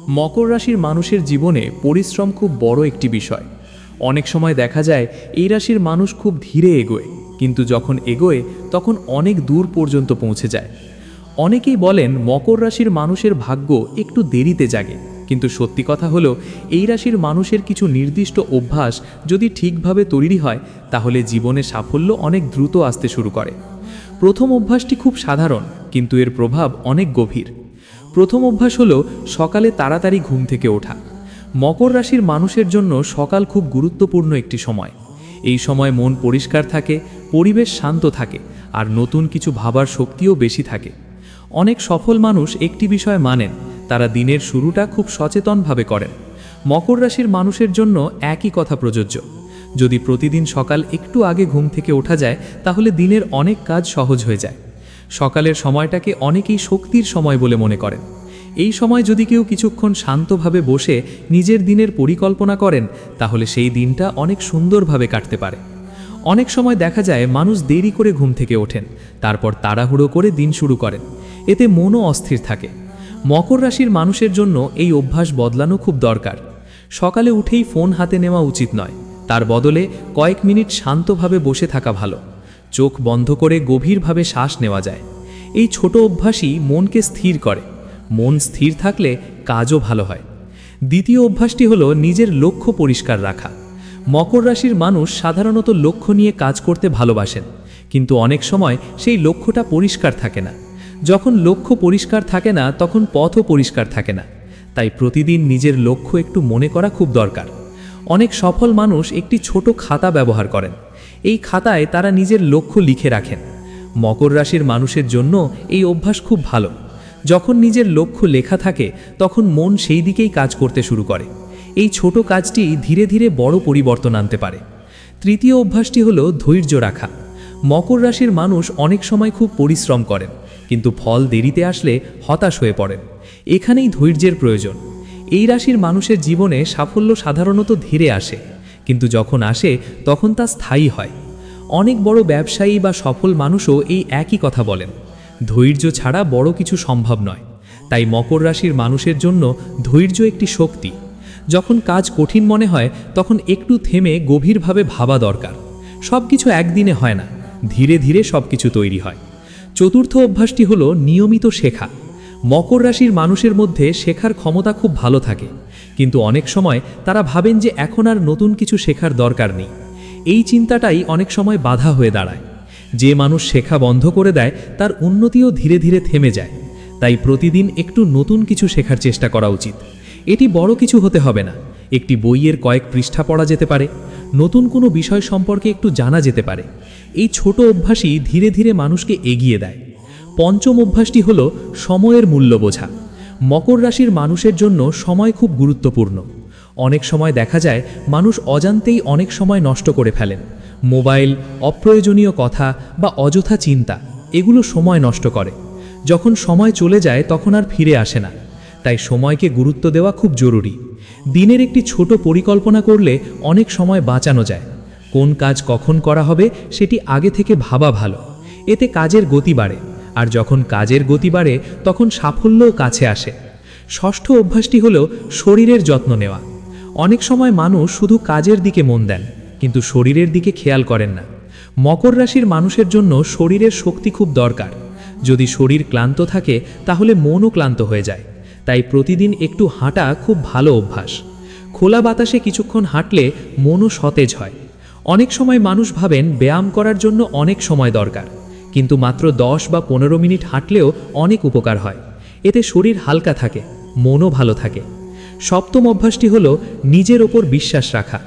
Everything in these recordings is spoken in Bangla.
মকর রাশির মানুষের জীবনে পরিশ্রম খুব বড় একটি বিষয়। অনেক সময় দেখা যায় এই রাশির মানুষ খুব ধীরে এগোয়, কিন্তু যখন এগোয় তখন অনেক দূর পর্যন্ত পৌঁছে যায়। অনেকেই বলেন মকর রাশির মানুষের ভাগ্য একটু দেরিতে জাগে, কিন্তু সত্যি কথা হলো এই রাশির মানুষের কিছু নির্দিষ্ট অভ্যাস যদি ঠিকভাবে তৈরি হয় তাহলে জীবনে সাফল্য অনেক দ্রুত আসতে শুরু করে। প্রথম অভ্যাসটি খুব সাধারণ, কিন্তু এর প্রভাব অনেক গভীর। প্রথম অভ্যাস হলো সকালে তাড়াতাড়ি ঘুম থেকে ওঠা। মকর রাশির মানুষের জন্য সকাল খুব গুরুত্বপূর্ণ একটি সময়। এই সময় মন পরিষ্কার থাকে, পরিবেশ শান্ত থাকে, আর নতুন কিছু ভাবার শক্তিও বেশি থাকে। অনেক সফল মানুষ একটি বিষয় মানেন, তারা দিনের শুরুটা খুব সচেতনভাবে করেন। মকর রাশির মানুষের জন্য একই কথা প্রযোজ্য। যদি প্রতিদিন সকাল একটু আগে ঘুম থেকে ওঠা যায় তাহলে দিনের অনেক কাজ সহজ হয়ে যায়। সকালের সময়টাকে অনেকেই শক্তির সময় বলে মনে করেন। এই সময় যদি কেউ কিছুক্ষণ শান্তভাবে বসে নিজের দিনের পরিকল্পনা করেন তাহলে সেই দিনটা অনেক সুন্দরভাবে কাটতে পারে। অনেক সময় দেখা যায় মানুষ দেরি করে ঘুম থেকে ওঠেন, তারপর তাড়াহুড়ো করে দিন শুরু করেন। এতে মনও অস্থির থাকে। মকর রাশির মানুষের জন্য এই অভ্যাস বদলানো খুব দরকার। সকালে উঠেই ফোন হাতে নেওয়া উচিত নয়, তার বদলে কয়েক মিনিট শান্তভাবে বসে থাকা ভালো। চোখ বন্ধ করে গভীরভাবে শ্বাস নেওয়া যায়। এই ছোট অভ্যাসই মনকে স্থির করে। মন স্থির থাকলে কাজও ভালো হয়। দ্বিতীয় অভ্যাসটি হলো নিজের লক্ষ্য পরিষ্কার রাখা। মকর রাশির মানুষ সাধারণত লক্ষ্য নিয়ে কাজ করতে ভালোবাসেন, কিন্তু অনেক সময় সেই লক্ষ্যটা পরিষ্কার থাকে না। যখন লক্ষ্য পরিষ্কার থাকে না তখন পথও পরিষ্কার থাকে না। তাই প্রতিদিন নিজের লক্ষ্য একটু মনে করা খুব দরকার। অনেক সফল মানুষ একটি ছোট খাতা ব্যবহার করেন। এই খাতায় তারা নিজের লক্ষ্য লিখে রাখেন। মকর রাশির মানুষের জন্য এই অভ্যাস খুব ভালো। যখন নিজের লক্ষ্য লেখা থাকে তখন মন সেই দিকেই কাজ করতে শুরু করে। এই ছোট কাজটি ধীরে ধীরে বড় পরিবর্তন আনতে পারে। তৃতীয় অভ্যাসটি হলো ধৈর্য রাখা। মকর রাশির মানুষ অনেক সময় খুব পরিশ্রম করেন, কিন্তু ফল দেরিতে আসলে হতাশ হয়ে পড়েন। এখানেই ধৈর্যের প্রয়োজন। এই রাশির মানুষের জীবনে সাফল্য সাধারণত ধীরে আসে, কিন্তু যখন আসে তখন তা স্থায়ী হয়। অনেক বড় ব্যবসায়ী বা সফল মানুষও এই একই কথা বলেন, ধৈর্য ছাড়া বড় কিছু সম্ভব নয়। তাই মকর রাশির মানুষের জন্য ধৈর্য একটি শক্তি। যখন কাজ কঠিন মনে হয় তখন একটু থেমে গভীরভাবে ভাবা দরকার। সব কিছু একদিনে হয় না, ধীরে ধীরে সব কিছু তৈরি হয়। চতুর্থ অভ্যাসটি হলো নিয়মিত শেখা। মকর রাশির মানুষের মধ্যে শেখার ক্ষমতা খুব ভালো থাকে, কিন্তু অনেক সময় তারা ভাবেন যে এখন আর নতুন কিছু শেখার দরকার নেই। এই চিন্তাটাই অনেক সময় বাধা হয়ে দাঁড়ায়। যে মানুষ শেখা বন্ধ করে দেয় তার উন্নতিও ধীরে ধীরে থেমে যায়। তাই প্রতিদিন একটু নতুন কিছু শেখার চেষ্টা করা উচিত। এটি বড় কিছু হতে হবে না, একটি বইয়ের কয়েক পৃষ্ঠা পড়া যেতে পারে, নতুন কোনো বিষয় সম্পর্কে একটু জানা যেতে পারে। এই ছোট অভ্যাসই ধীরে ধীরে মানুষকে এগিয়ে দেয়। পঞ্চম অভ্যাসটি হলো সময়ের মূল্য বোঝা। মকর রাশির মানুষের জন্য সময় খুব গুরুত্বপূর্ণ। অনেক সময় দেখা যায় মানুষ অজান্তেই অনেক সময় নষ্ট করে ফেলেন। মোবাইল, অপ্রয়োজনীয় কথা বা অযথা চিন্তা এগুলো সময় নষ্ট করে। যখন সময় চলে যায় তখন আর ফিরে আসে না। তাই সময়কে গুরুত্ব দেওয়া খুব জরুরি। দিনের একটি ছোট পরিকল্পনা করলে অনেক সময় বাঁচানো যায়। কোন কাজ কখন করা হবে সেটি আগে থেকে ভাবা ভালো। এতে কাজের গতি বাড়ে, আর যখন কাজের গতি বাড়ে তখন সাফল্যও কাছে আসে। ষষ্ঠ অভ্যাসটি হলো শরীরের যত্ন নেওয়া। অনেক সময় মানুষ শুধু কাজের দিকে মন দেন, কিন্তু শরীরের দিকে খেয়াল করেন না। মকর রাশির মানুষের জন্য শরীরের শক্তি খুব দরকার। যদি শরীর ক্লান্ত থাকে তাহলে মনও ক্লান্ত হয়ে যায়। তাই প্রতিদিন একটু হাঁটা খুব ভালো অভ্যাস। খোলা বাতাসে কিছুক্ষণ হাঁটলে মনও সতেজ হয়। অনেক সময় মানুষ ভাবেন ব্যায়াম করার জন্য অনেক সময় দরকার, কিন্তু মাত্র 10 বা 15 মিনিট হাঁটলেও অনেক উপকার হয়। এতে শরীর হালকা থাকে, মনও ভালো থাকে। সপ্তম অভ্যাসটি হলো নিজের ওপর বিশ্বাস রাখা।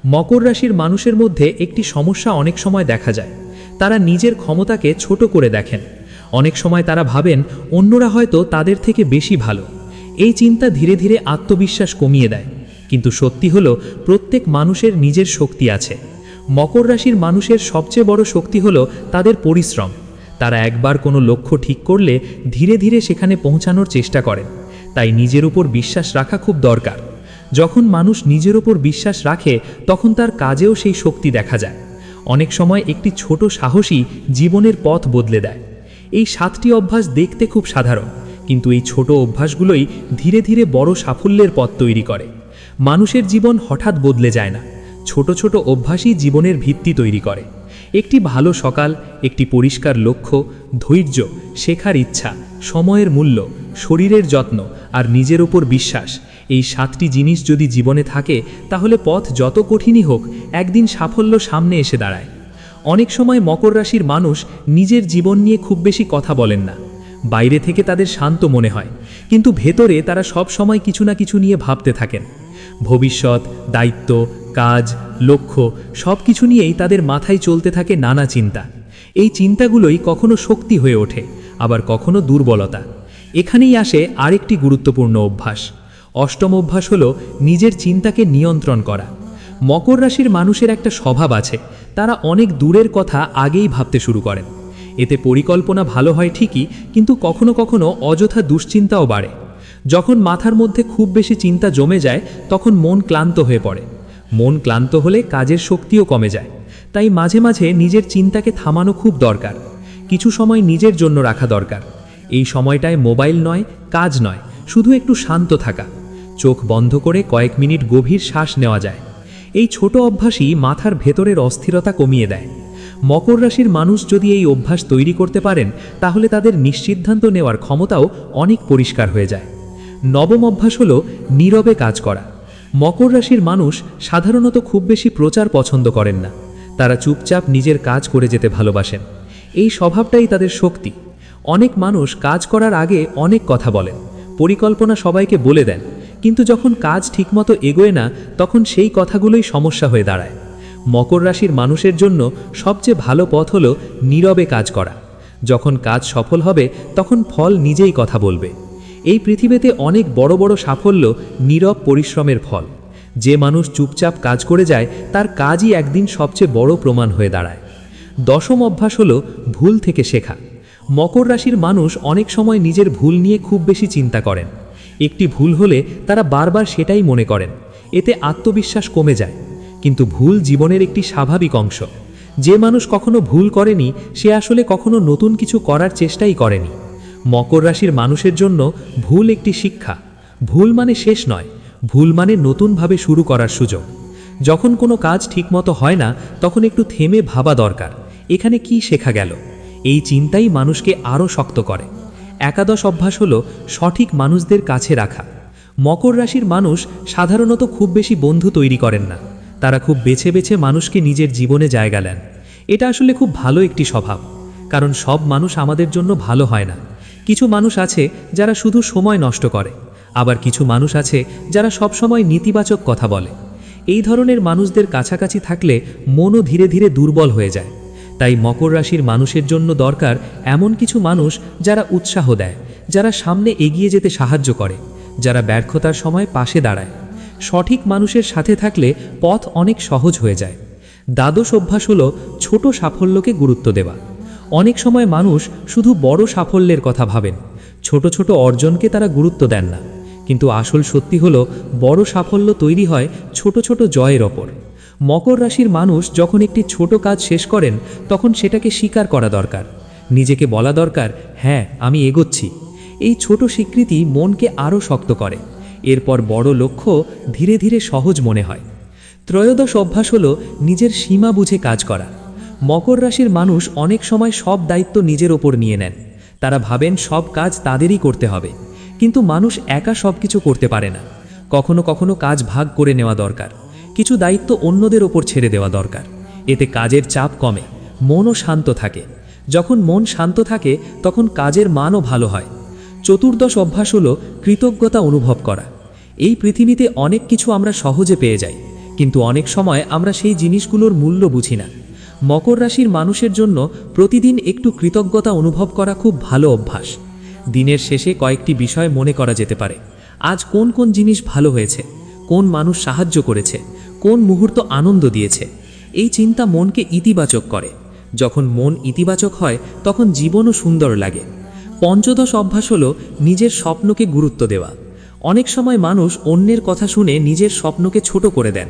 মকর রাশির মানুষের মধ্যে একটি সমস্যা অনেক সময় দেখা যায়, তারা নিজের ক্ষমতাকে ছোট করে দেখেন। অনেক সময় তারা ভাবেন অন্যরা হয়তো তাদের থেকে বেশি ভালো। এই চিন্তা ধীরে ধীরে আত্মবিশ্বাস কমিয়ে দেয়। কিন্তু সত্যি হলো প্রত্যেক মানুষের নিজের শক্তি আছে। মকর রাশির মানুষের সবচেয়ে বড় শক্তি হলো তাদের পরিশ্রম। তারা একবার কোনো লক্ষ্য ঠিক করলে ধীরে ধীরে সেখানে পৌঁছানোর চেষ্টা করেন। তাই নিজের উপর বিশ্বাস রাখা খুব দরকার। যখন মানুষ নিজের উপর বিশ্বাস রাখে তখন তার কাজেও সেই শক্তি দেখা যায়। অনেক সময় একটি ছোট সাহসই জীবনের পথ বদলে দেয়। এই 7টি অভ্যাস দেখতে খুব সাধারণ, কিন্তু এই ছোট অভ্যাসগুলোই ধীরে ধীরে বড় সাফল্যের পথ তৈরি করে। মানুষের জীবন হঠাৎ বদলে যায় না, ছোট ছোট অভ্যাসই জীবনের ভিত্তি তৈরি করে। একটি ভালো সকাল, একটি পরিষ্কার লক্ষ্য, ধৈর্য, শেখার ইচ্ছা, সময়ের মূল্য, শরীরের যত্ন আর নিজের ওপর বিশ্বাস, এই 7টি জিনিস যদি জীবনে থাকে তাহলে পথ যত কঠিনই হোক একদিন সাফল্য সামনে এসে দাঁড়ায়। অনেক সময় মকর রাশির মানুষ নিজের জীবন নিয়ে খুব বেশি কথা বলেন না। বাইরে থেকে তাদের শান্ত মনে হয়, কিন্তু ভেতরে তারা সব সময় কিছু না কিছু নিয়ে ভাবতে থাকেন। ভবিষ্যৎ, দায়িত্ব, কাজ, লক্ষ্য সব কিছু নিয়েই তাদের মাথায় চলতে থাকে নানা চিন্তা। এই চিন্তাগুলোই কখনো শক্তি হয়ে ওঠে, আবার কখনো দুর্বলতা। এখানেই আসে আরেকটি গুরুত্বপূর্ণ অভ্যাস। অষ্টম অভ্যাস হলো নিজের চিন্তাকে নিয়ন্ত্রণ করা। মকর রাশির মানুষের একটা স্বভাব আছে, তারা অনেক দূরের কথা আগেই ভাবতে শুরু করেন। এতে পরিকল্পনা ভালো হয় ঠিকই, কিন্তু কখনো কখনো অযথা দুশ্চিন্তাও বাড়ে। যখন মাথার মধ্যে খুব বেশি চিন্তা জমে যায় তখন মন ক্লান্ত হয়ে পড়ে। মন ক্লান্ত হলে কাজের শক্তিও কমে যায়। তাই মাঝে মাঝে নিজের চিন্তাকে থামানো খুব দরকার। কিছু সময় নিজের জন্য রাখা দরকার। এই সময়টায় মোবাইল নয়, কাজ নয়, শুধু একটু শান্ত থাকা। চোখ বন্ধ করে কয়েক মিনিট গভীর শ্বাস নেওয়া যায়। এই ছোট অভ্যাসই মাথার ভেতরের অস্থিরতা কমিয়ে দেয়। মকর রাশির মানুষ যদি এই অভ্যাস তৈরি করতে পারেন তাহলে তাদের নিশ্চিদ্ধান্ত নেওয়ার ক্ষমতাও অনেক পরিষ্কার হয়ে যায়। নবম অভ্যাস হলো নীরবে কাজ করা। মকর রাশির মানুষ সাধারণত খুব বেশি প্রচার পছন্দ করেন না। তারা চুপচাপ নিজের কাজ করে যেতে ভালোবাসেন। এই স্বভাবটাই তাদের শক্তি। অনেক মানুষ কাজ করার আগে অনেক কথা বলেন, পরিকল্পনা সবাইকে বলে দেন, কিন্তু যখন কাজ ঠিকমতো এগোয় না তখন সেই কথাগুলোই সমস্যা হয়ে দাঁড়ায়। মকর রাশির মানুষের জন্য সবচেয়ে ভালো পথ হলো নীরবে কাজ করা। যখন কাজ সফল হবে তখন ফল নিজেই কথা বলবে। এই পৃথিবীতে অনেক বড় বড় সাফল্য নীরব পরিশ্রমের ফল। যে মানুষ চুপচাপ কাজ করে যায় তার কাজই একদিন সবচেয়ে বড় প্রমাণ হয়ে দাঁড়ায়। দশম অভ্যাস হলো ভুল থেকে শেখা। মকর রাশির মানুষ অনেক সময় নিজের ভুল নিয়ে খুব বেশি চিন্তা করেন। একটি ভুল হলে তারা বারবার সেটাই মনে করেন। এতে আত্মবিশ্বাস কমে যায়। কিন্তু ভুল জীবনের একটি স্বাভাবিক অংশ। যে মানুষ কখনো ভুল করেনি সে আসলে কখনো নতুন কিছু করার চেষ্টাই করেনি। মকর রাশির মানুষের জন্য ভুল একটি শিক্ষা। ভুল মানে শেষ নয়, ভুল মানে নতুনভাবে শুরু করার সুযোগ। যখন কোনো কাজ ঠিকমতো হয় না তখন একটু থেমে ভাবা দরকার, এখানে কি শেখা গেল। এই চিন্তাই মানুষকে আরও শক্ত করে। একাদশ অভ্যাস হলো সঠিক মানুষদের কাছে রাখা। মকর রাশির মানুষ সাধারণত খুব বেশি বন্ধু তৈরি করেন না। তারা খুব বেছে বেছে মানুষকে নিজের জীবনে জায়গা দেন। এটা আসলে খুব ভালো একটি স্বভাব, কারণ সব মানুষ আমাদের জন্য ভালো হয় না। কিছু মানুষ আছে যারা শুধু সময় নষ্ট করে, আবার কিছু মানুষ আছে যারা সব সময় নেতিবাচক কথা বলে। এই ধরনের মানুষদের কাছাকাছি থাকলে মনও ধীরে ধীরে দুর্বল হয়ে যায়। তাই মকর রাশির মানুষের জন্য দরকার এমন কিছু মানুষ যারা উৎসাহ দেয়, যারা সামনে এগিয়ে যেতে সাহায্য করে, যারা ব্যর্থতার সময় পাশে দাঁড়ায়। সঠিক মানুষের সাথে থাকলে পথ অনেক সহজ হয়ে যায়। দ্বাদশ অভ্যাস হলো ছোট সাফল্যকে গুরুত্ব দেওয়া। অনেক সময় মানুষ শুধু বড় সাফল্যের কথা ভাবেন, ছোট ছোট অর্জনকে তারা গুরুত্ব দেন না। কিন্তু আসল সত্যি হলো বড় সাফল্য তৈরি হয় ছোট ছোট জয়ের ওপর। মকর রাশির মানুষ যখন একটি ছোট কাজ শেষ করেন তখন সেটাকে স্বীকার করা দরকার। নিজেকে বলা দরকার, হ্যাঁ আমি এগোচ্ছি। এই ছোট স্বীকৃতি মনকে আরও শক্ত করে। এরপর বড় লক্ষ্য ধীরে ধীরে সহজ মনে হয়। ত্রয়োদশ অভ্যাস হলো নিজের সীমা বুঝে কাজ করা। মকর রাশির মানুষ অনেক সময় সব দায়িত্ব নিজের ওপর নিয়ে নেন। তারা ভাবেন সব কাজ তাদেরই করতে হবে, কিন্তু মানুষ একা সব কিছু করতে পারে না। কখনো কখনো কাজ ভাগ করে নেওয়া দরকার, কিছু দায়িত্ব অন্যদের ওপর ছেড়ে দেওয়া দরকার। এতে কাজের চাপ কমে, মনও শান্ত থাকে। যখন মন শান্ত থাকে তখন কাজের মানও ভালো হয়। চতুর্দশ অভ্যাস হলো কৃতজ্ঞতা অনুভব করা। এই পৃথিবীতে অনেক কিছু আমরা সহজে পেয়ে যাই, কিন্তু অনেক সময় আমরা সেই জিনিসগুলোর মূল্য বুঝি না। মকর রাশির মানুষের জন্য প্রতিদিন একটু কৃতজ্ঞতা অনুভব করা খুব ভালো অভ্যাস। দিনের শেষে কয়েকটি বিষয় মনে করা যেতে পারে। আজ কোন কোন জিনিস ভালো হয়েছে, কোন মানুষ সাহায্য করেছে, কোন মুহূর্ত আনন্দ দিয়েছে। এই চিন্তা মনকে ইতিবাচক করে। যখন মন ইতিবাচক হয় তখন জীবনও সুন্দর লাগে। পঞ্চদশ অভ্যাস হলো নিজের স্বপ্নকে গুরুত্ব দেওয়া। অনেক সময় মানুষ অন্যের কথা শুনে নিজের স্বপ্নকে ছোট করে দেন।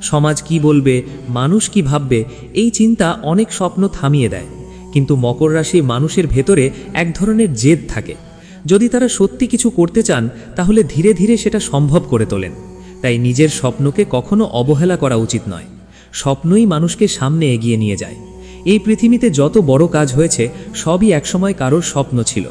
সমাজ কি বলবে, মানুষ কি ভাববে, এই চিন্তা অনেক স্বপ্ন থামিয়ে দেয়। কিন্তু মকর রাশি মানুষের ভেতরে এক ধরনের জেদ থাকে। যদি তারা সত্যি কিছু করতে চান তাহলে ধীরে ধীরে সেটা সম্ভব করে তোলেন। তাই নিজের স্বপ্নকে কখনো অবহেলা করা উচিত নয়। স্বপ্নই মানুষকে সামনে এগিয়ে নিয়ে যায়। এই পৃথিবীতে যত বড় কাজ হয়েছে সবই একসময় কারোর স্বপ্ন ছিল।